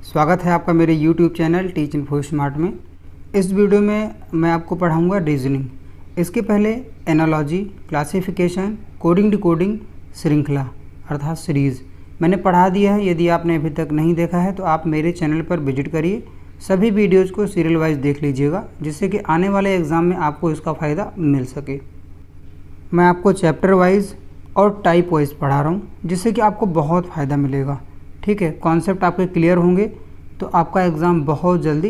स्वागत है आपका मेरे YouTube channel teach info smart में। इस वीडियो में मैं आपको पढ़ाऊंगा रीजनिंग। इसके पहले एनालॉजी, क्लासिफिकेशन, कोडिंग डिकोडिंग, श्रृंखला अर्थात सीरीज़ मैंने पढ़ा दिया है। यदि आपने अभी तक नहीं देखा है तो आप मेरे चैनल पर विजिट करिए, सभी वीडियोज़ को सीरियल वाइज देख लीजिएगा, जिससे कि आने वाले एग्ज़ाम में आपको इसका फ़ायदा मिल सके। मैं आपको चैप्टर वाइज और टाइप वाइज पढ़ा रहा हूँ, जिससे कि आपको बहुत फ़ायदा मिलेगा। ठीक है, कॉन्सेप्ट आपके क्लियर होंगे तो आपका एग्ज़ाम बहुत जल्दी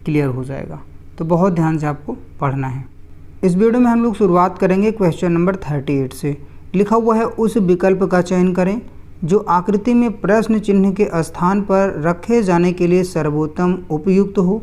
क्लियर हो जाएगा। तो बहुत ध्यान से आपको पढ़ना है। इस वीडियो में हम लोग शुरुआत करेंगे क्वेश्चन नंबर 38 से। लिखा हुआ है, उस विकल्प का चयन करें जो आकृति में प्रश्न चिन्ह के स्थान पर रखे जाने के लिए सर्वोत्तम उपयुक्त हो।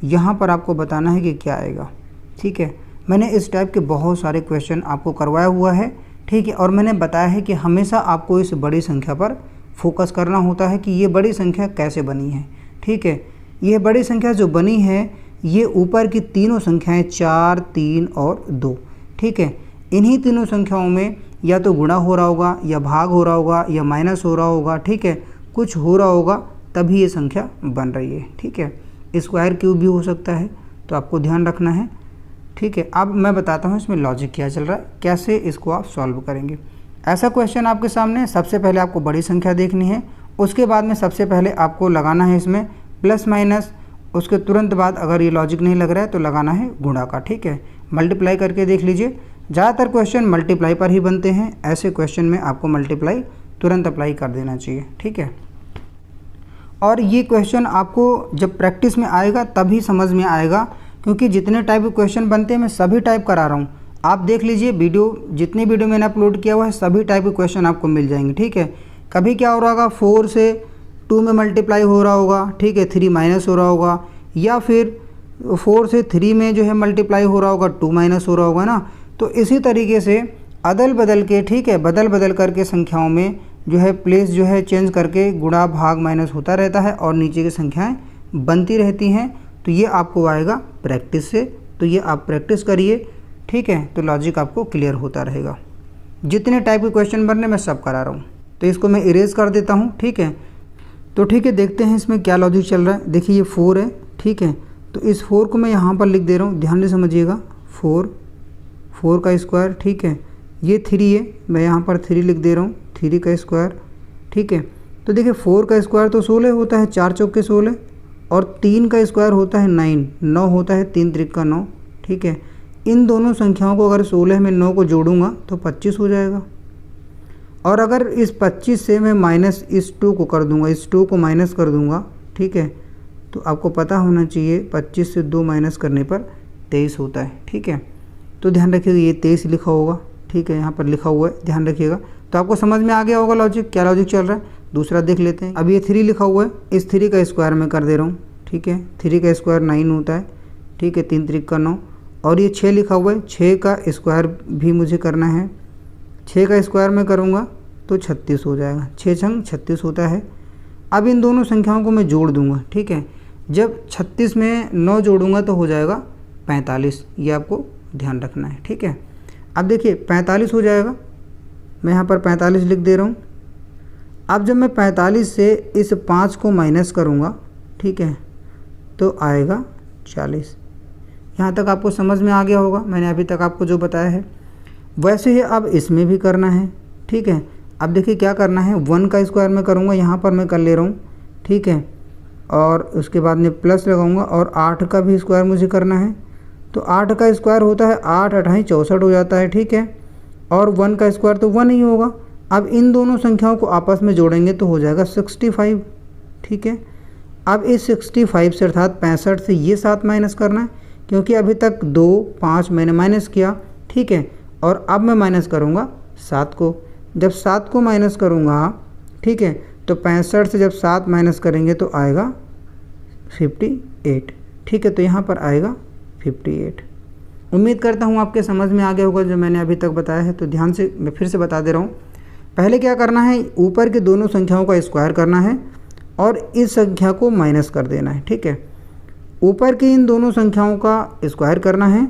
यहाँ पर आपको बताना है कि क्या आएगा। ठीक है, मैंने इस टाइप के बहुत सारे क्वेश्चन आपको करवाया हुआ है। ठीक है, और मैंने बताया है कि हमेशा आपको इस बड़ी संख्या पर फोकस करना होता है कि ये बड़ी संख्या कैसे बनी है। ठीक है, ये बड़ी संख्या जो बनी है ये ऊपर की तीनों संख्याएं 4, 3 और 2। ठीक है, इन्हीं तीनों संख्याओं में या तो गुणा हो रहा होगा या भाग हो रहा होगा या माइनस हो रहा होगा। ठीक है, कुछ हो रहा होगा तभी ये संख्या बन रही है। ठीक है, स्क्वायर क्यूब भी हो सकता है, तो आपको ध्यान रखना है। ठीक है, अब मैं बताता हूँ इसमें लॉजिक क्या चल रहा है, कैसे इसको आप सॉल्व करेंगे। ऐसा क्वेश्चन आपके सामने, सबसे पहले आपको बड़ी संख्या देखनी है, उसके बाद में सबसे पहले आपको लगाना है इसमें प्लस माइनस, उसके तुरंत बाद अगर ये लॉजिक नहीं लग रहा है तो लगाना है गुणा का। ठीक है, मल्टीप्लाई करके देख लीजिए। ज़्यादातर क्वेश्चन मल्टीप्लाई पर ही बनते हैं, ऐसे क्वेश्चन में आपको मल्टीप्लाई तुरंत अप्लाई कर देना चाहिए। ठीक है, और ये क्वेश्चन आपको जब प्रैक्टिस में आएगा तभी समझ में आएगा, क्योंकि जितने टाइप के क्वेश्चन बनते हैं मैं सभी टाइप करा रहा हूँ। आप देख लीजिए वीडियो, जितने वीडियो मैंने अपलोड किया हुआ है सभी टाइप के क्वेश्चन आपको मिल जाएंगे। ठीक है, कभी क्या हो रहा होगा, 4 से 2 में मल्टीप्लाई हो रहा होगा। ठीक है, 3 माइनस हो रहा होगा, या फिर 4 से 3 में जो है मल्टीप्लाई हो रहा होगा, 2 माइनस हो रहा होगा ना। तो इसी तरीके से अदल बदल के, ठीक है, बदल बदल करके संख्याओं में जो है प्लेस जो है चेंज करके गुणा भाग माइनस होता रहता है और नीचे की संख्याएँ बनती रहती हैं। तो ये आपको आएगा प्रैक्टिस से, तो ये आप प्रैक्टिस करिए। ठीक है, तो लॉजिक आपको क्लियर होता रहेगा। जितने टाइप के क्वेश्चन बनने मैं सब करा रहा हूँ, तो इसको मैं इरेज कर देता हूँ। ठीक है, तो ठीक है, देखते हैं इसमें क्या लॉजिक चल रहा है। देखिए ये 4 है। ठीक है, तो इस 4 को मैं यहाँ पर लिख दे रहा हूँ, ध्यान से समझिएगा। 4 का स्क्वायर। ठीक है, ये 3 है, मैं यहाँ पर 3 लिख दे रहा हूँ, 3 का स्क्वायर। ठीक है, तो देखिए 4 का स्क्वायर तो 16 होता है, 4 चौके 16, और 3 का स्क्वायर होता है 9 होता है, 3 त्रिक 9। ठीक है, इन दोनों संख्याओं को अगर 16 में 9 को जोड़ूंगा तो 25 हो जाएगा। और अगर इस 25 से मैं माइनस इस 2 को कर दूंगा, इस 2 को माइनस कर दूंगा। ठीक है, तो आपको पता होना चाहिए 25 से 2 माइनस करने पर 23 होता है। ठीक है, तो ध्यान रखिएगा ये 23 लिखा होगा। ठीक है, यहाँ पर लिखा हुआ है, ध्यान रखिएगा। तो आपको समझ में आ गया होगा लॉजिक, क्या लॉजिक चल रहा है। दूसरा देख लेते हैं। अब ये 3 लिखा हुआ है, इस 3 का स्क्वायर मैं कर दे रहा हूँ। ठीक है, 3 का स्क्वायर 9 होता है। ठीक है, 3 त्रिक 9, और ये 6 लिखा हुआ है, 6 का स्क्वायर भी मुझे करना है। 6 का स्क्वायर मैं करूँगा तो 36 हो जाएगा, 6 छंग 36 होता है। अब इन दोनों संख्याओं को मैं जोड़ दूंगा। ठीक है, जब 36 में 9 जोड़ूंगा तो हो जाएगा 45, ये आपको ध्यान रखना है। ठीक है, अब देखिए 45 हो जाएगा, मैं यहाँ पर 45 लिख दे रहा हूँ। अब जब मैं 45 से इस 5 को माइनस करूँगा, ठीक है, तो आएगा 40। यहाँ तक आपको समझ में आ गया होगा, मैंने अभी तक आपको जो बताया है वैसे ही अब इसमें भी करना है। ठीक है, अब देखिए क्या करना है, 1 का स्क्वायर मैं करूँगा, यहाँ पर मैं कर ले रहा हूँ। ठीक है, और उसके बाद में प्लस लगाऊंगा, और 8 का भी स्क्वायर मुझे करना है। तो 8 का स्क्वायर होता है 8 8 64 हो जाता है। ठीक है, और 1 का स्क्वायर तो 1 ही होगा। अब इन दोनों संख्याओं को आपस में जोड़ेंगे तो हो जाएगा 65। ठीक है, अब इस 65 से अर्थात 65 से ये 7 माइनस करना है, क्योंकि अभी तक 2 5 मैंने माइनस किया। ठीक है, और अब मैं माइनस करूँगा 7 को। जब 7 को माइनस करूँगा, ठीक है, तो 65 से जब 7 माइनस करेंगे तो आएगा 58। ठीक है, तो यहाँ पर आएगा 58। उम्मीद करता हूँ आपके समझ में आ गया होगा जो मैंने अभी तक बताया है। तो ध्यान से मैं फिर से बता दे रहा हूँ। पहले क्या करना है, ऊपर के दोनों संख्याओं का स्क्वायर करना है और इस संख्या को माइनस कर देना है। ठीक है, ऊपर की इन दोनों संख्याओं का स्क्वायर करना है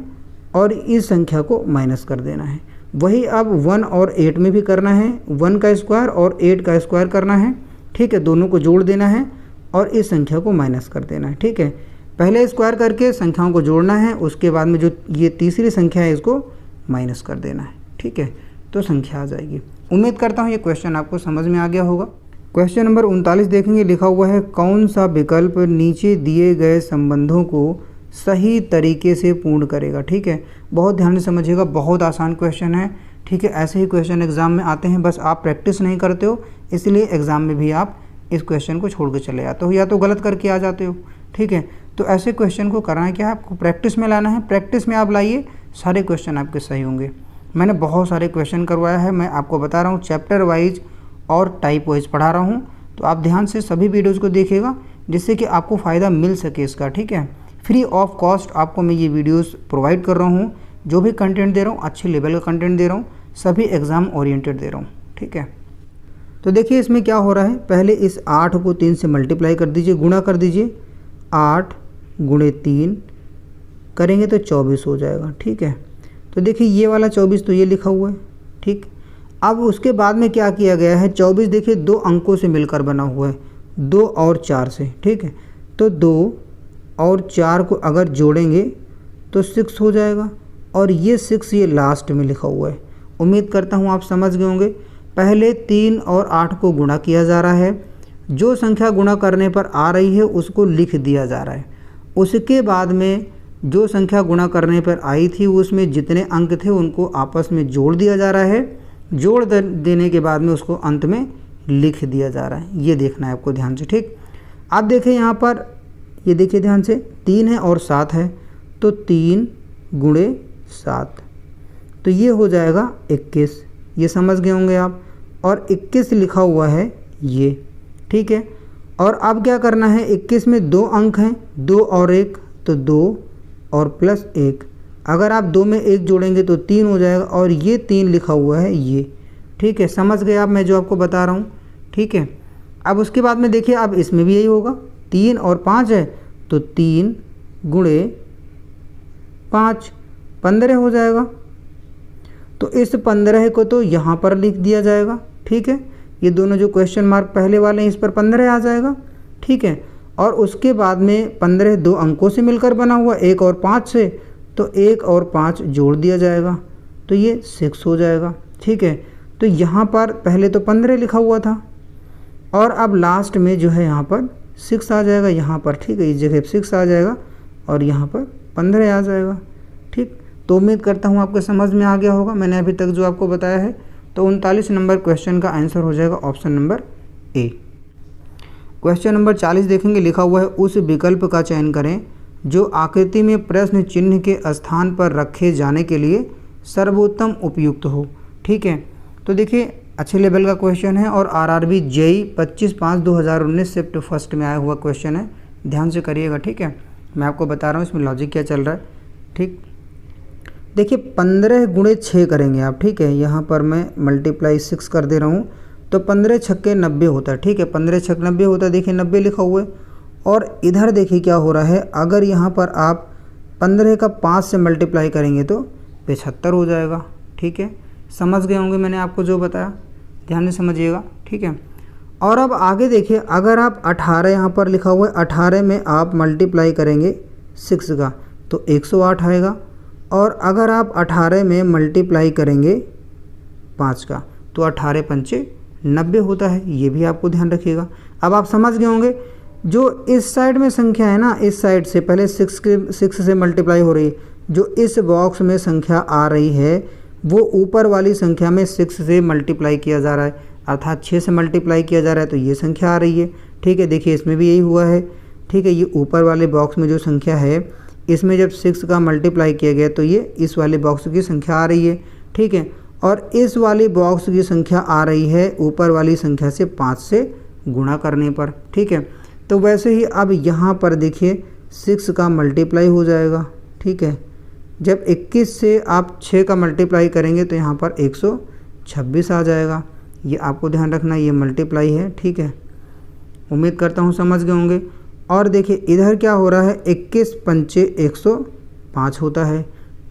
और इस संख्या को माइनस कर देना है। वही अब 1 और 8 में भी करना है, 1 का स्क्वायर और 8 का स्क्वायर करना है। ठीक है, दोनों को जोड़ देना है और इस संख्या को माइनस कर देना है। ठीक है, पहले स्क्वायर करके संख्याओं को जोड़ना है, उसके बाद में जो ये तीसरी संख्या है इसको माइनस कर देना है। ठीक है, तो संख्या आ जाएगी। उम्मीद करता हूँ ये क्वेश्चन आपको समझ में आ गया होगा। क्वेश्चन नंबर 39 देखेंगे, लिखा हुआ है कौन सा विकल्प नीचे दिए गए संबंधों को सही तरीके से पूर्ण करेगा। ठीक है, बहुत ध्यान से समझिएगा, बहुत आसान क्वेश्चन है। ठीक है, ऐसे ही क्वेश्चन एग्जाम में आते हैं, बस आप प्रैक्टिस नहीं करते हो, इसलिए एग्ज़ाम में भी आप इस क्वेश्चन को छोड़ के चले जाते हो या तो गलत करके आ जाते हो। ठीक है, तो ऐसे क्वेश्चन को करना है क्या है, आपको प्रैक्टिस में लाना है। प्रैक्टिस में आप लाइए, सारे क्वेश्चन आपके सही होंगे। मैंने बहुत सारे क्वेश्चन करवाया है, मैं आपको बता रहा हूँ, चैप्टर वाइज और टाइप वाइज पढ़ा रहा हूँ, तो आप ध्यान से सभी वीडियोज़ को देखिएगा जिससे कि आपको फ़ायदा मिल सके इसका। ठीक है, फ्री ऑफ कॉस्ट आपको मैं ये वीडियोज़ प्रोवाइड कर रहा हूँ। जो भी कंटेंट दे रहा हूँ अच्छे लेवल का कंटेंट दे रहा हूँ, सभी एग्ज़ाम ओरिएंटेड दे रहा हूँ। ठीक है, तो देखिए इसमें क्या हो रहा है, पहले इस 8 को 3 से मल्टीप्लाई कर दीजिए, गुणा कर दीजिए। 8 गुणे 3 करेंगे तो 24 हो जाएगा। ठीक है, तो देखिए ये वाला 24 तो ये लिखा हुआ है। ठीक, अब उसके बाद में क्या किया गया है, 24 देखिए 2 अंकों से मिलकर बना हुआ है, 2 और 4 से। ठीक है, तो 2 और 4 को अगर जोड़ेंगे तो 6 हो जाएगा, और ये 6 ये लास्ट में लिखा हुआ है। उम्मीद करता हूँ आप समझ गए होंगे। पहले 3 और 8 को गुणा किया जा रहा है, जो संख्या गुणा करने पर आ रही है उसको लिख दिया जा रहा है। उसके बाद में जो संख्या गुणा करने पर आई थी उसमें जितने अंक थे उनको आपस में जोड़ दिया जा रहा है, जोड़ देने के बाद में उसको अंत में लिख दिया जा रहा है। ये देखना है आपको ध्यान से। ठीक, आप देखें यहाँ पर, ये देखिए ध्यान से, 3 है और 7 है, तो 3 गुणे 7, तो ये हो जाएगा 21। ये समझ गए होंगे आप, और 21 लिखा हुआ है ये। ठीक है, और अब क्या करना है, 21 में 2 अंक हैं, 2 और 1, तो 2 और प्लस 1, अगर आप 2 में 1 जोड़ेंगे तो 3 हो जाएगा, और ये 3 लिखा हुआ है ये। ठीक है, समझ गए आप मैं जो आपको बता रहा हूँ। ठीक है, अब उसके बाद में देखिए, अब इसमें भी यही होगा, 3 और 5 है, तो 3 गुणे 5 15 हो जाएगा। तो इस 15 को तो यहाँ पर लिख दिया जाएगा। ठीक है, ये दोनों जो क्वेश्चन मार्क पहले वाले हैं इस पर 15 आ जाएगा। ठीक है, और उसके बाद में 15 2 अंकों से मिलकर बना हुआ, 1 और 5 से, तो 1 और 5 जोड़ दिया जाएगा, तो ये 6 हो जाएगा। ठीक है, तो यहाँ पर पहले तो 15 लिखा हुआ था, और अब लास्ट में जो है यहाँ पर 6 आ जाएगा यहाँ पर। ठीक है, इस जगह 6 आ जाएगा और यहाँ पर 15 आ जाएगा। ठीक, तो उम्मीद करता हूँ आपको समझ में आ गया होगा मैंने अभी तक जो आपको बताया है। तो 39 नंबर क्वेश्चन का आंसर हो जाएगा option number A. Question number 40 देखेंगे, लिखा हुआ है उस विकल्प का चयन करें जो आकृति में प्रश्न चिन्ह के स्थान पर रखे जाने के लिए सर्वोत्तम उपयुक्त हो। ठीक है, तो देखिए अच्छे लेवल का क्वेश्चन है और आरआरबी जेई 25/5/2019 शिफ्ट फर्स्ट में आया हुआ क्वेश्चन है, ध्यान से करिएगा। ठीक है, मैं आपको बता रहा हूँ इसमें लॉजिक क्या चल रहा है। ठीक, देखिए 15 गुणे 6 करेंगे आप। ठीक है, यहाँ पर मैं मल्टीप्लाई 6 कर दे रहा हूँ, तो 15 छक्के 90 होता है। ठीक है, 15 छक्के 90 होता है, देखिए 90 लिखा हुआ है। और इधर देखिए क्या हो रहा है, अगर यहाँ पर आप 15 का 5 से मल्टीप्लाई करेंगे तो 75 हो जाएगा। ठीक है, समझ गए होंगे मैंने आपको जो बताया, ध्यान से समझिएगा। ठीक है, और अब आगे देखिए, अगर आप 18 यहाँ पर लिखा हुआ है, 18 में आप मल्टीप्लाई करेंगे 6 का तो 108 आएगा, और अगर आप 18 में मल्टीप्लाई करेंगे 5 का तो 18 पंचे 90 होता है, ये भी आपको ध्यान रखिएगा। अब आप समझ गए होंगे, जो इस साइड में संख्या है ना, इस साइड से पहले 6 से मल्टीप्लाई हो रही है, जो इस बॉक्स में संख्या आ रही है वो ऊपर वाली संख्या में 6 से मल्टीप्लाई किया जा रहा है, अर्थात 6 से मल्टीप्लाई किया जा रहा है, तो ये संख्या आ रही है। ठीक है, देखिए इसमें भी यही हुआ है। ठीक है, ये ऊपर वाले बॉक्स में जो संख्या है इसमें जब 6 का मल्टीप्लाई किया गया तो ये इस वाले बॉक्स की संख्या आ रही है। ठीक है, और इस वाली बॉक्स की संख्या आ रही है ऊपर वाली संख्या से 5 से गुणा करने पर। ठीक है, तो वैसे ही अब यहाँ पर देखिए 6 का मल्टीप्लाई हो जाएगा। ठीक है, जब 21 से आप 6 का मल्टीप्लाई करेंगे तो यहाँ पर 126 आ जाएगा, ये आपको ध्यान रखना, ये मल्टीप्लाई है। ठीक है, उम्मीद करता हूँ समझ गए होंगे। और देखिए इधर क्या हो रहा है, 21 पंचे 105 होता है,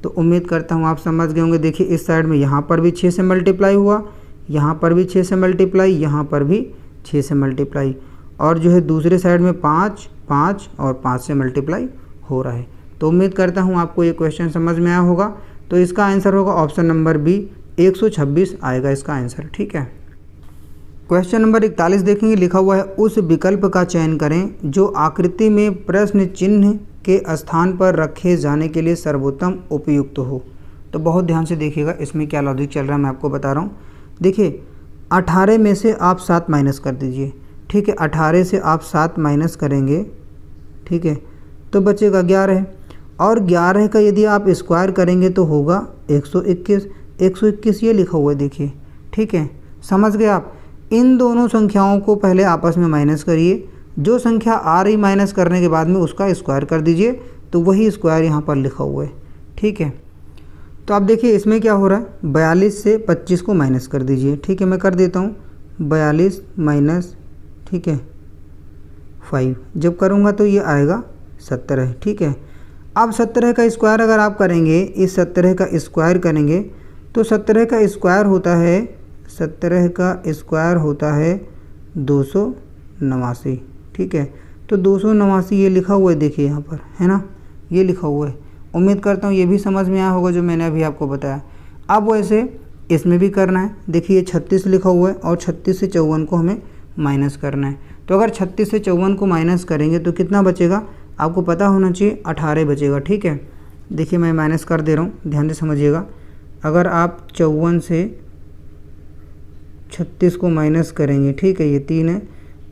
तो उम्मीद करता हूँ आप समझ गए होंगे। देखिए इस साइड में यहाँ पर भी 6 से मल्टीप्लाई हुआ, यहाँ पर भी 6 से मल्टीप्लाई, यहाँ पर भी 6 से मल्टीप्लाई, और जो है दूसरे साइड में 5 5 और 5 से मल्टीप्लाई हो रहा है। तो उम्मीद करता हूँ आपको ये क्वेश्चन समझ में आया होगा। तो इसका आंसर होगा ऑप्शन नंबर बी, 126 आएगा इसका आंसर। ठीक है, क्वेश्चन नंबर 41 देखेंगे। लिखा हुआ है उस विकल्प का चयन करें जो आकृति में प्रश्न चिन्ह के स्थान पर रखे जाने के लिए सर्वोत्तम उपयुक्त हो। तो बहुत ध्यान से देखिएगा इसमें क्या लॉजिक चल रहा है, मैं आपको बता रहा हूँ। देखिए 18 में से आप 7 माइनस कर दीजिए। ठीक है, 18 से आप 7 माइनस करेंगे, ठीक है, तो बचेगा 11, और 11 का यदि आप स्क्वायर करेंगे तो होगा 121। 121 ये लिखा हुआ है देखिए। ठीक है, समझ गए आप। इन दोनों संख्याओं को पहले आपस में माइनस करिए, जो संख्या आ रही माइनस करने के बाद में उसका स्क्वायर कर दीजिए, तो वही स्क्वायर यहाँ पर लिखा हुआ है। ठीक है, तो आप देखिए इसमें क्या हो रहा है, 42 से 25 को माइनस कर दीजिए। ठीक है, मैं कर देता हूँ 42 माइनस, ठीक है, 5 जब करूँगा तो ये आएगा 17। ठीक है, अब 17 का स्क्वायर अगर आप करेंगे, इस 17 का स्क्वायर करेंगे तो 17 का स्क्वायर होता है, 17 का स्क्वायर होता है 289। ठीक है, तो 289 ये लिखा हुआ है देखिए यहाँ पर, है ना, ये लिखा हुआ है। उम्मीद करता हूँ ये भी समझ में आया होगा जो मैंने अभी आपको बताया। अब वैसे इसमें भी करना है। देखिए 36 लिखा हुआ है और 36 से 54 को हमें माइनस करना है। तो अगर 36 से 54 को माइनस करेंगे तो कितना बचेगा, आपको पता होना चाहिए 18 बचेगा। ठीक है, देखिए मैं माइनस कर दे रहा हूँ, ध्यान से समझिएगा। अगर आप 54 से 36 को माइनस करेंगे, ठीक है, ये 3 है,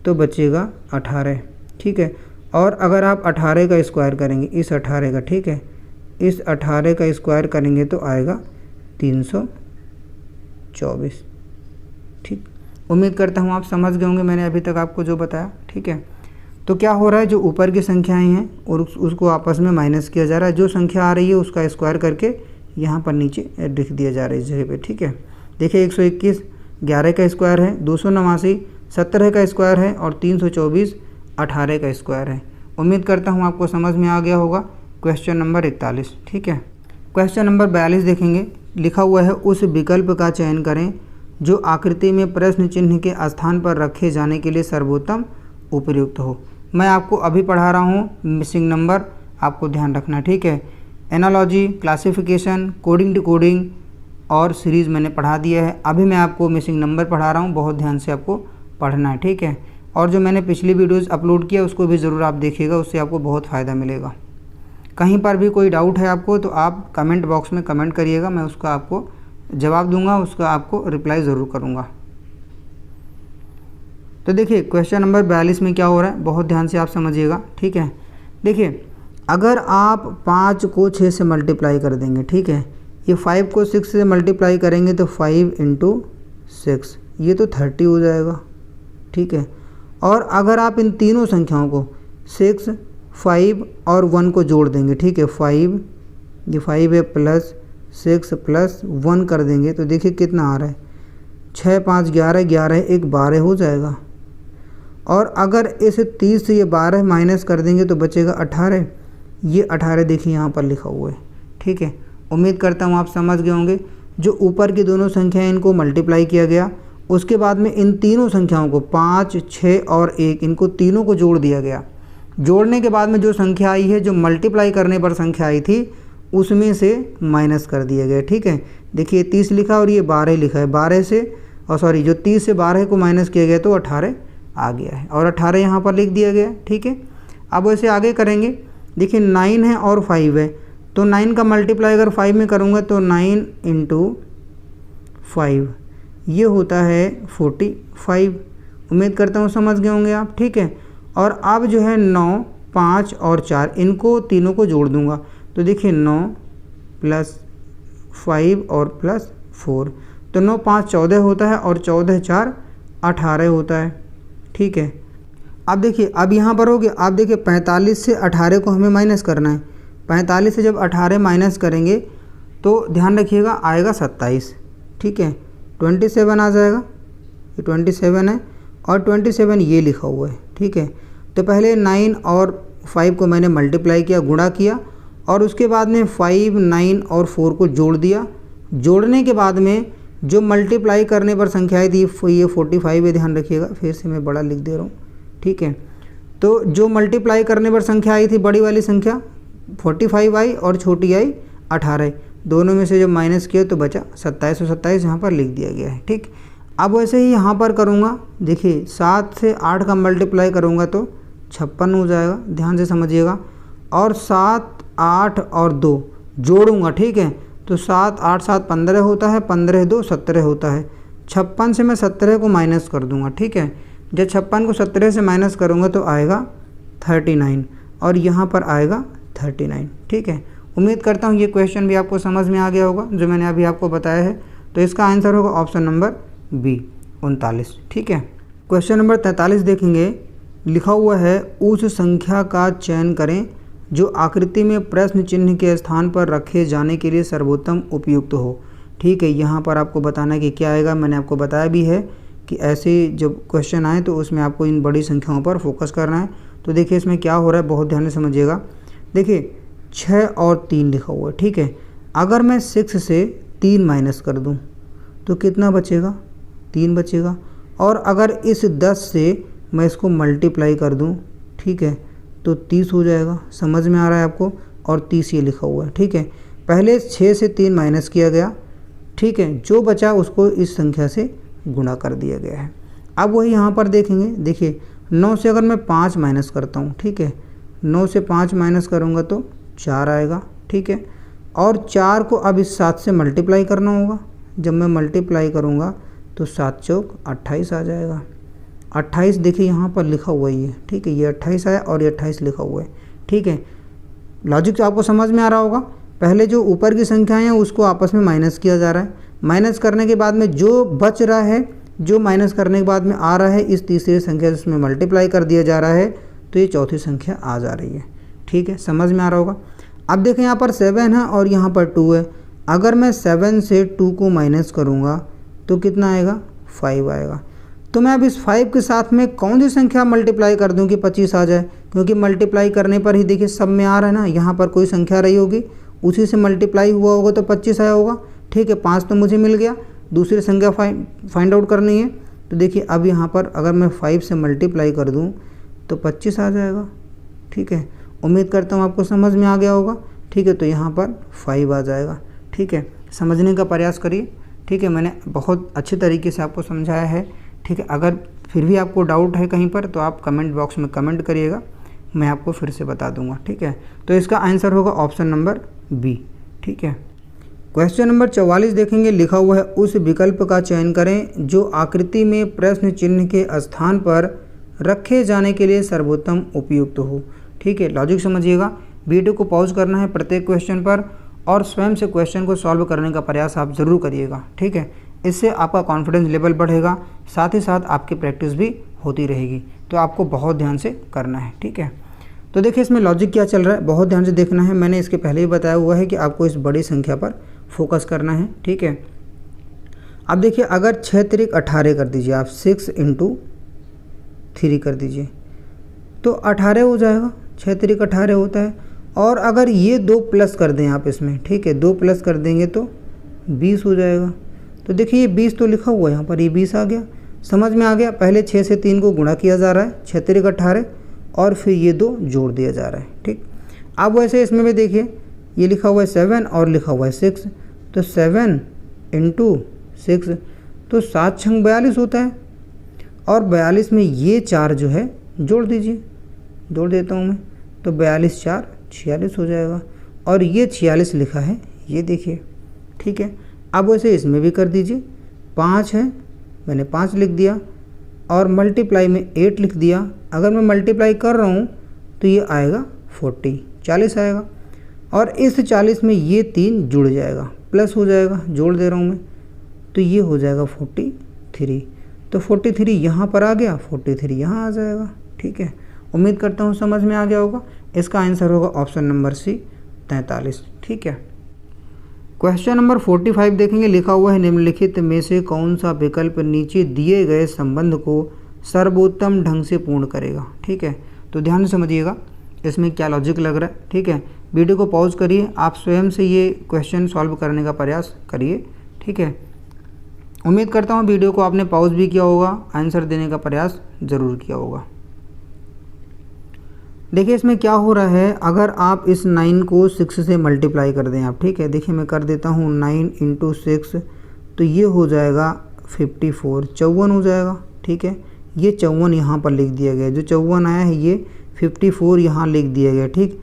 तो बचेगा 18। ठीक है, और अगर आप 18 का स्क्वायर करेंगे, इस 18 का, ठीक है, इस 18 का स्क्वायर करेंगे तो आएगा 324। ठीक, उम्मीद करता हूँ आप समझ गए होंगे मैंने अभी तक आपको जो बताया। ठीक है, तो क्या हो रहा है, जो ऊपर की संख्याएं हैं और उसको आपस में माइनस किया जा रहा है। जो संख्या आ रही है उसका स्क्वायर करके यहाँ पर नीचे लिख दिया जा रहा है इस जगह पे। ठीक है, देखिए 121 11 का स्क्वायर है, 289 17 का स्क्वायर है, और 324 18 का स्क्वायर है। उम्मीद करता हूँ आपको समझ में आ गया होगा क्वेश्चन नंबर 41। ठीक है, क्वेश्चन नंबर 42 देखेंगे। लिखा हुआ है उस विकल्प का चयन करें जो आकृति में प्रश्न चिन्ह के स्थान पर रखे जाने के लिए सर्वोत्तम उपयुक्त हो। मैं आपको अभी पढ़ा रहा हूँ मिसिंग नंबर, आपको ध्यान रखना। ठीक है, एनालॉजी, क्लासिफिकेशन, कोडिंग डिकोडिंग और सीरीज़ मैंने पढ़ा दिया है। अभी मैं आपको मिसिंग नंबर पढ़ा रहा हूँ, बहुत ध्यान से आपको पढ़ना है। ठीक है, और जो मैंने पिछली वीडियोज़ अपलोड किया उसको भी ज़रूर आप देखिएगा, उससे आपको बहुत फ़ायदा मिलेगा। कहीं पर भी कोई डाउट है आपको तो आप कमेंट बॉक्स में कमेंट करिएगा, मैं उसका आपको जवाब दूंगा, उसका आपको रिप्लाई ज़रूर करूंगा। तो देखिए क्वेश्चन नंबर 42 में क्या हो रहा है, बहुत ध्यान से आप समझिएगा। ठीक है, देखिए अगर आप 5 को 6 से मल्टीप्लाई कर देंगे, ठीक है, ये 5 को 6 से मल्टीप्लाई करेंगे तो 5 × 6 ये तो 30 हो जाएगा। ठीक है, और अगर आप इन तीनों संख्याओं को 6, 5 और 1 को जोड़ देंगे, ठीक है, 5 ये 5 है प्लस 6 प्लस 1 कर देंगे तो देखिए कितना आ रहा है, 6 5 11 11 1 12 हो जाएगा। और अगर इस 30 से ये 12 माइनस कर देंगे तो बचेगा 18। ये 18 देखिए यहाँ पर लिखा हुआ है। ठीक है, उम्मीद करता हूँ आप समझ गए होंगे। जो ऊपर की दोनों संख्याएं इनको मल्टीप्लाई किया गया, उसके बाद में इन तीनों संख्याओं को 5 6 और 1 इनको तीनों को जोड़ दिया गया। जोड़ने के बाद में जो संख्या आई है, जो मल्टीप्लाई करने पर संख्या आई थी, उसमें से माइनस कर दिया गया। ठीक है, देखिए 30 लिखा और ये 12 लिखा है, 12 से और सॉरी जो 30 से 12 को माइनस किया गया तो 18 आ गया है, और 18 यहाँ पर लिख दिया गया। ठीक है, अब वैसे आगे करेंगे। देखिए 9 है और 5 है, तो 9 का मल्टीप्लाई अगर 5 में करूँगा तो 9 × 5 ये होता है 45। उम्मीद करता हूँ समझ गए होंगे आप। ठीक है, और अब जो है 9 5 और 4 इनको तीनों को जोड़ दूंगा तो देखिए 9 + 5 और +4 तो 9 5 14 होता है और 14 4 18 होता है। ठीक है, अब देखिए अब यहाँ पर हो गया। अब देखिए 45 से 18 को हमें माइनस करना है। 45 से जब 18 माइनस करेंगे तो ध्यान रखिएगा आएगा 27। ठीक है, 27 आ जाएगा, ये 27 है और 27 ये लिखा हुआ है। ठीक है, तो पहले 9 और 5 को मैंने मल्टीप्लाई किया, गुणा किया, और उसके बाद में 5 9 और 4 को जोड़ दिया। जोड़ने के बाद में जो मल्टीप्लाई करने पर संख्याएं थी ये 45 है, ध्यान रखिएगा, फिर से मैं बड़ा लिख दे रहा हूँ। ठीक है। तो जो मल्टीप्लाई करने पर संख्या आई थी, बड़ी वाली संख्या 45 आई और छोटी आई 18, दोनों में से जब माइनस किया तो बचा 27 और 27 यहाँ पर लिख दिया गया है। ठीक, अब वैसे ही यहाँ पर करूँगा, देखिए 7 से 8 का मल्टीप्लाई करूँगा तो 56 हो जाएगा, ध्यान से समझिएगा। और 7, 8 और 2 जोड़ूंगा, ठीक है, तो 7, 8, 7 15 होता है, 15, 2 17 होता है। 56 से मैं 17 को माइनस कर दूंगा, ठीक है। जब 56 को 17 से माइनस करूंगा तो आएगा 39 और यहाँ पर आएगा 39, ठीक है। उम्मीद करता हूँ ये क्वेश्चन भी आपको समझ में आ गया होगा जो मैंने अभी आपको बताया है। तो इसका आंसर होगा ऑप्शन नंबर बी 39, ठीक है। क्वेश्चन नंबर 43 देखेंगे, लिखा हुआ है उस संख्या का चयन करें जो आकृति में प्रश्न चिन्ह के स्थान पर रखे जाने के लिए सर्वोत्तम उपयुक्त हो। ठीक है, यहाँ पर आपको बताना है कि क्या आएगा। मैंने आपको बताया भी है कि ऐसे जब क्वेश्चन आए तो उसमें आपको इन बड़ी संख्याओं पर फोकस करना है। तो देखिए इसमें क्या हो रहा है, बहुत ध्यान से समझिएगा। देखिए 6 और 3 लिखा हुआ है, ठीक है। अगर मैं 6 से 3 माइनस कर दूँ तो कितना बचेगा, 3 बचेगा। और अगर इस 10 से मैं इसको मल्टीप्लाई कर दूँ, ठीक है, तो 30 हो जाएगा। समझ में आ रहा है आपको। और 30 ये लिखा हुआ है, ठीक है। पहले 6 से 3 माइनस किया गया, ठीक है, जो बचा उसको इस संख्या से गुणा कर दिया गया है। अब वही यहाँ पर देखेंगे, देखिए 9 से अगर मैं 5 माइनस करता हूँ, ठीक है, 9 से 5 माइनस करूँगा तो 4 आएगा, ठीक है। और 4 को अब इस 7 से मल्टीप्लाई करना होगा। जब मैं मल्टीप्लाई करूँगा तो 7 चौक 28 आ जाएगा। 28 देखिए यहाँ पर लिखा हुआ ही है, ठीक है, ये 28 आया और ये 28 लिखा हुआ है, ठीक है। लॉजिक तो आपको समझ में आ रहा होगा। पहले जो ऊपर की संख्याएं हैं उसको आपस में माइनस किया जा रहा है, माइनस करने के बाद में जो बच रहा है, जो माइनस करने के बाद में आ रहा है, इस तीसरी संख्या से उसमें मल्टीप्लाई कर दिया जा रहा है तो ये चौथी संख्या आ जा रही है, ठीक है, समझ में आ रहा होगा। अब देखें यहाँ पर 7 है और यहाँ पर 2 है। अगर मैं 7 से 2 को माइनस करूँगा तो कितना आएगा, 5 आएगा। तो मैं अब इस 5 के साथ में कौन सी संख्या मल्टीप्लाई कर दूं कि 25 आ जाए, क्योंकि मल्टीप्लाई करने पर ही देखिए सब में आ रहा है ना, यहाँ पर कोई संख्या रही होगी उसी से मल्टीप्लाई हुआ होगा तो 25 आया होगा, ठीक है। 5 तो मुझे मिल गया, दूसरी संख्या फाइंड आउट करनी है। तो देखिए अब यहाँ पर अगर मैं 5 से मल्टीप्लाई कर दूँ तो 25 आ जाएगा, ठीक है। उम्मीद करता हूँ आपको समझ में आ गया होगा, ठीक है। तो यहाँ पर 5 आ जाएगा, ठीक है। समझने का प्रयास करिए, ठीक है। मैंने बहुत अच्छे तरीके से आपको समझाया है, ठीक है। अगर फिर भी आपको डाउट है कहीं पर तो आप कमेंट बॉक्स में कमेंट करिएगा, मैं आपको फिर से बता दूंगा, ठीक है। तो इसका आंसर होगा ऑप्शन नंबर बी, ठीक है। क्वेश्चन नंबर 44 देखेंगे, लिखा हुआ है उस विकल्प का चयन करें जो आकृति में प्रश्न चिन्ह के स्थान पर रखे जाने के लिए सर्वोत्तम उपयुक्त हो, ठीक है। लॉजिक समझिएगा, वीडियो को पॉज करना है प्रत्येक क्वेश्चन पर और स्वयं से क्वेश्चन को सॉल्व करने का प्रयास आप ज़रूर करिएगा, ठीक है। इससे आपका कॉन्फिडेंस लेवल बढ़ेगा, साथ ही साथ आपकी प्रैक्टिस भी होती रहेगी। तो आपको बहुत ध्यान से करना है, ठीक है। तो देखिए इसमें लॉजिक क्या चल रहा है, बहुत ध्यान से देखना है। मैंने इसके पहले ही बताया हुआ है कि आपको इस बड़ी संख्या पर फोकस करना है, ठीक है। अब देखिए अगर 6 तिरिक 18 कर दीजिए आप, 6 × 3 कर दीजिए तो 18 हो जाएगा, 6 तिरिक 18 होता है। और अगर ये 2 प्लस कर दें आप इसमें, ठीक है, 2 प्लस कर देंगे तो 20 हो जाएगा। तो देखिए ये 20 तो लिखा हुआ है यहाँ पर, ये 20 आ गया, समझ में आ गया। पहले 6 से 3 को गुणा किया जा रहा है, 6 तिरिक 18 और फिर ये 2 जोड़ दिया जा रहा है, ठीक। अब वैसे इसमें भी देखिए ये लिखा हुआ है 7 और लिखा हुआ है 6, तो 7 × 6 तो 7 छंग 42 होता है। और 42 में ये 4 जो है जोड़ दीजिए, जोड़ देता हूँ मैं, तो 42 4 46 हो जाएगा। और ये 46 लिखा है, ये देखिए, ठीक है। अब वैसे इसमें भी कर दीजिए, 5 है, मैंने 5 लिख दिया और मल्टीप्लाई में 8 लिख दिया। अगर मैं मल्टीप्लाई कर रहा हूँ तो ये आएगा 40 आएगा। और इस 40 में ये 3 जुड़ जाएगा, प्लस हो जाएगा, जोड़ दे रहा हूँ मैं, तो ये हो जाएगा 43। तो 43 यहाँ पर आ गया, 43 यहाँ आ जाएगा, ठीक है। उम्मीद करता हूँ समझ में आ गया होगा। इसका आंसर होगा ऑप्शन नंबर सी 43, ठीक है। क्वेश्चन नंबर 45 देखेंगे, लिखा हुआ है निम्नलिखित में से कौन सा विकल्प नीचे दिए गए संबंध को सर्वोत्तम ढंग से पूर्ण करेगा, ठीक है। तो ध्यान से समझिएगा इसमें क्या लॉजिक लग रहा है, ठीक है। वीडियो को पॉज करिए, आप स्वयं से ये क्वेश्चन सॉल्व करने का प्रयास करिए, ठीक है। उम्मीद करता हूँ वीडियो को आपने पॉज भी किया होगा, आंसर देने का प्रयास ज़रूर किया होगा। देखिए इसमें क्या हो रहा है, अगर आप इस 9 को 6 से मल्टीप्लाई कर दें आप, ठीक है, देखिए मैं कर देता हूँ 9 × 6, तो ये हो जाएगा 54, 54 हो जाएगा, ठीक है। ये 54 यहाँ पर लिख दिया गया, जो 54 आया है ये 54 यहाँ लिख दिया गया, ठीक।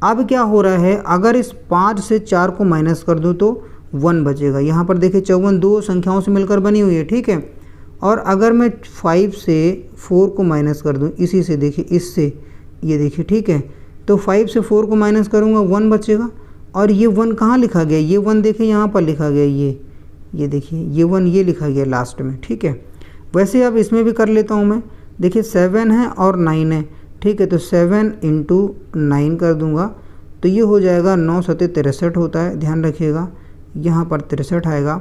अब क्या हो रहा है, अगर इस 5 से 4 को माइनस कर दूँ तो 1 बचेगा। यहाँ पर देखिए 54 दो संख्याओं से मिलकर बनी हुई है, ठीक है। और अगर मैं 5 से 4 को माइनस कर दूँ, इसी से देखिए, इससे ये देखिए, ठीक है, तो 5 से 4 को माइनस करूँगा 1 बचेगा। और ये 1 कहाँ लिखा गया, ये 1 देखिए यहाँ पर लिखा गया, ये देखिए ये 1 ये लिखा गया लास्ट में, ठीक है। वैसे अब इसमें भी कर लेता हूँ मैं, देखिए 7 है और 9 है, ठीक है, तो 7 × 9 कर दूँगा तो ये हो जाएगा 9 × 7 63 होता है, ध्यान रखिएगा यहाँ पर 63 आएगा,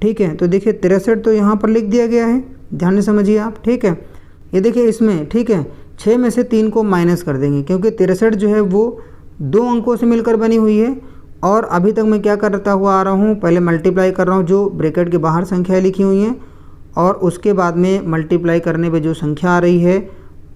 ठीक है। तो देखिए 63 तो यहाँ पर लिख दिया गया है, ध्यान से समझिए आप, ठीक है। ये देखिए इसमें, ठीक है, 6 में से 3 को माइनस कर देंगे क्योंकि 63 जो है वो 2 अंकों से मिलकर बनी हुई है। और अभी तक मैं क्या करता हुआ आ रहा हूँ, पहले मल्टीप्लाई कर रहा हूँ जो ब्रैकेट के बाहर संख्या लिखी हुई हैं, और उसके बाद में मल्टीप्लाई करने पे जो संख्या आ रही है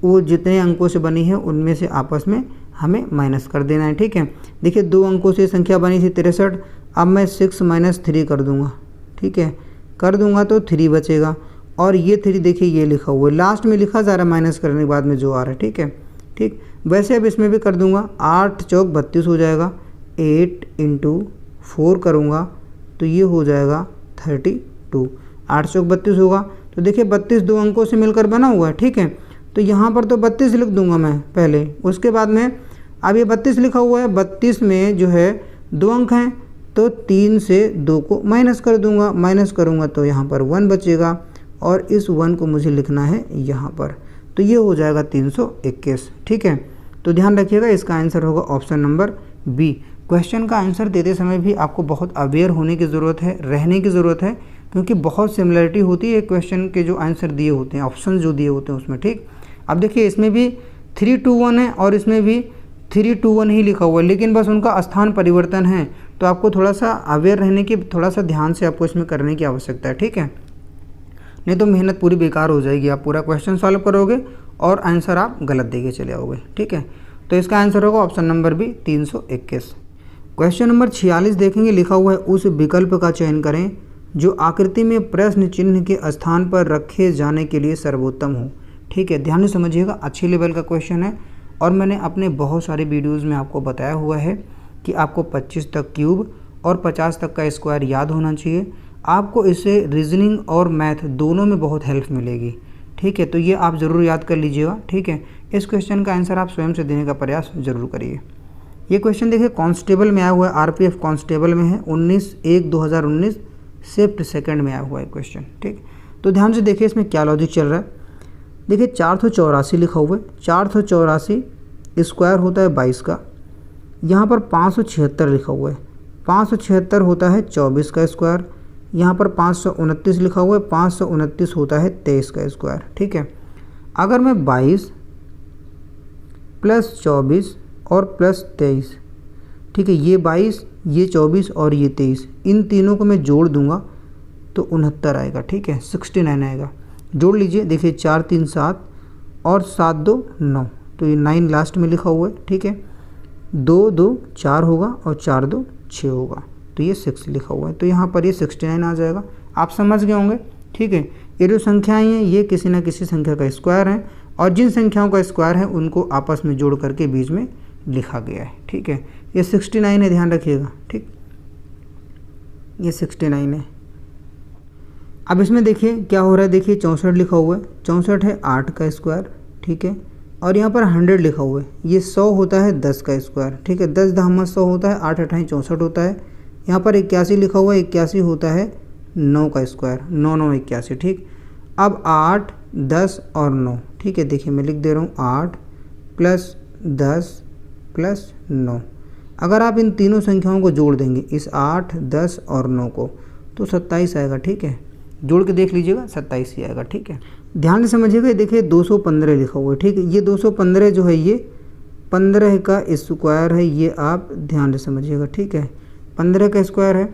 वो जितने अंकों से बनी है उनमें से आपस में हमें माइनस कर देना है, ठीक है। देखिए 2 अंकों से संख्या बनी थी 63, अब मैं 6 - 3 कर दूंगा, ठीक है, कर दूंगा तो 3 बचेगा। और ये 3 देखिए ये लिखा हुआ है, लास्ट में लिखा जा रहा है माइनस करने के बाद में जो आ रहा है, ठीक है, ठीक। वैसे अब इसमें भी कर दूंगा, 8 × 4 = 32 हो जाएगा, 8 × 4 करूँगा तो ये हो जाएगा 32, 8 × 4 = 32 होगा। तो देखिए 32 2 अंकों से मिलकर बना हुआ है, ठीक है। तो यहाँ पर तो 32 लिख दूंगा मैं पहले, उसके बाद में अब ये 32 लिखा हुआ है, 32 में जो है 2 अंक हैं तो 3 से 2 को माइनस कर दूंगा, माइनस करूँगा तो यहाँ पर 1 बचेगा और इस 1 को मुझे लिखना है यहाँ पर, तो ये हो जाएगा 321, ठीक है। तो ध्यान रखिएगा इसका आंसर होगा ऑप्शन नंबर बी। क्वेश्चन का आंसर देते समय भी आपको बहुत अवेयर होने की ज़रूरत है, रहने की ज़रूरत है, क्योंकि बहुत सिमिलरिटी होती है क्वेश्चन के जो आंसर दिए होते हैं, ऑप्शन जो दिए होते हैं उसमें, ठीक। अब देखिए इसमें भी 3 2 1 है और इसमें भी 3 2 1 ही लिखा हुआ है, लेकिन बस उनका स्थान परिवर्तन है। तो आपको थोड़ा सा अवेयर रहने की, थोड़ा सा ध्यान से आपको इसमें करने की आवश्यकता है, ठीक है, नहीं तो मेहनत पूरी बेकार हो जाएगी। आप पूरा क्वेश्चन सॉल्व करोगे और आंसर आप गलत देके चले आओगे, ठीक है। तो इसका आंसर होगा option number B 321। Question number 46 देखेंगे, लिखा हुआ है उस विकल्प का चयन करें जो आकृति में प्रश्न चिन्ह के स्थान पर रखे जाने के लिए सर्वोत्तम हो, ठीक है। ध्यान से समझिएगा, अच्छी लेवल का क्वेश्चन है और मैंने अपने बहुत सारे वीडियोज़ में आपको बताया हुआ है कि आपको 25 तक क्यूब और 50 तक का स्क्वायर याद होना चाहिए। आपको इससे रीजनिंग और मैथ दोनों में बहुत हेल्प मिलेगी, ठीक है। तो ये आप ज़रूर याद कर लीजिएगा, ठीक है। इस क्वेश्चन का आंसर आप स्वयं से देने का प्रयास ज़रूर करिए। ये क्वेश्चन देखिए कांस्टेबल में आया हुआ है, आरपीएफ कांस्टेबल में है, 19/1/2019 शिफ्ट सेकंड में आया हुआ है क्वेश्चन, ठीक। तो ध्यान से देखिए इसमें क्या लॉजिक चल रहा है। देखिए 484 लिखा हुआ है, 484 स्क्वायर होता है 22 का, यहाँ पर 576 लिखा हुआ है, 576 होता है 24 का स्क्वायर, यहाँ पर 529 लिखा हुआ है, 529 होता है 23 का स्क्वायर, ठीक है। अगर मैं 22 + 24 और +23, ठीक है, ये 22 ये 24 और ये 23, इन तीनों को मैं जोड़ दूंगा तो 69 आएगा, ठीक है, 69 आएगा। जोड़ लीजिए, देखिए 4 3 7 और 7 2 9, तो ये 9 लास्ट में लिखा हुआ है, ठीक है। 2 2 4 होगा और 4 2 6 होगा, तो ये 6 लिखा हुआ है, तो यहाँ पर ये 69 आ जाएगा। आप समझ गए होंगे, ठीक है। ये जो संख्याएं हैं ये किसी न किसी संख्या का स्क्वायर है और जिन संख्याओं का स्क्वायर है उनको आपस में जोड़ करके बीच में लिखा गया है, ठीक है। ये 69 है, ध्यान रखिएगा, ठीक, ये 69 है। अब इसमें देखिए क्या हो रहा है, देखिए 64 लिखा हुआ है, 64 है 8 का स्क्वायर, ठीक है, और यहाँ पर 100 लिखा हुआ है, ये 100 होता है 10 का स्क्वायर, ठीक है, 10 × 100 होता है, 8 × 8 = 64 होता है। यहाँ पर 81 लिखा हुआ है, 81 होता है 9 का स्क्वायर, 9 9 81, ठीक। अब 8 10 और 9, ठीक है, देखिए मैं लिख दे रहा हूँ 8 + 10 + 9। अगर आप इन तीनों संख्याओं को जोड़ देंगे, इस 8 10 और 9 को, तो 27 आएगा, ठीक है। जोड़ के देख लीजिएगा 27 ही आएगा, ठीक है। ध्यान से समझिएगा, देखिए 215 लिखा हुआ है, ठीक है, ये 215 जो है ये 15 का स्क्वायर है, ये आप ध्यान से समझिएगा, ठीक है, 15 का स्क्वायर है।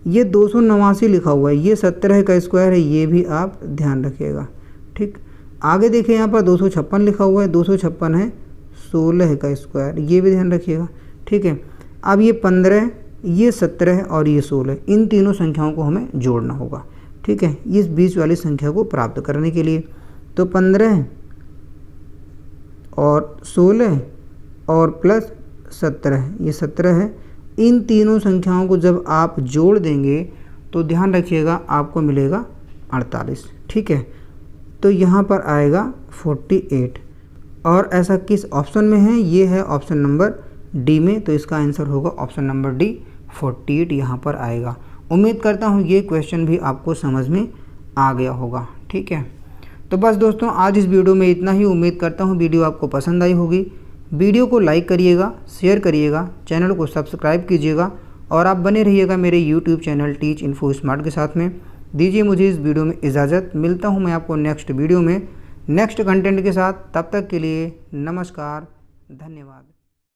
ये 289 लिखा हुआ है, ये 17 का स्क्वायर है, ये भी आप ध्यान रखिएगा, ठीक। आगे देखिए यहाँ पर 256 लिखा हुआ है, 256 है 16 का स्क्वायर, ये भी ध्यान रखिएगा। ठीक है, अब ये 15, ये 17 और ये 16, इन तीनों संख्याओं को हमें जोड़ना होगा। ठीक है, इस बीच वाली संख्या को प्राप्त करने के लिए। तो 15 और 16 और प्लस 17, ये 17 है। इन तीनों संख्याओं को जब आप जोड़ देंगे तो ध्यान रखिएगा आपको मिलेगा 48। ठीक है, तो यहाँ पर आएगा 48। और ऐसा किस ऑप्शन में है? ये है ऑप्शन नंबर डी में, तो इसका आंसर होगा ऑप्शन नंबर डी, 48 यहाँ पर आएगा। उम्मीद करता हूँ ये क्वेश्चन भी आपको समझ में आ गया होगा। ठीक है, तो बस दोस्तों आज इस वीडियो में इतना ही। उम्मीद करता हूँ वीडियो आपको पसंद आई होगी। वीडियो को लाइक करिएगा, शेयर करिएगा, चैनल को सब्सक्राइब कीजिएगा और आप बने रहिएगा मेरे YouTube channel teach info smart के साथ में। दीजिए मुझे इस वीडियो में इजाज़त। मिलता हूँ मैं आपको नेक्स्ट वीडियो में नेक्स्ट कंटेंट के साथ। तब तक के लिए नमस्कार, धन्यवाद।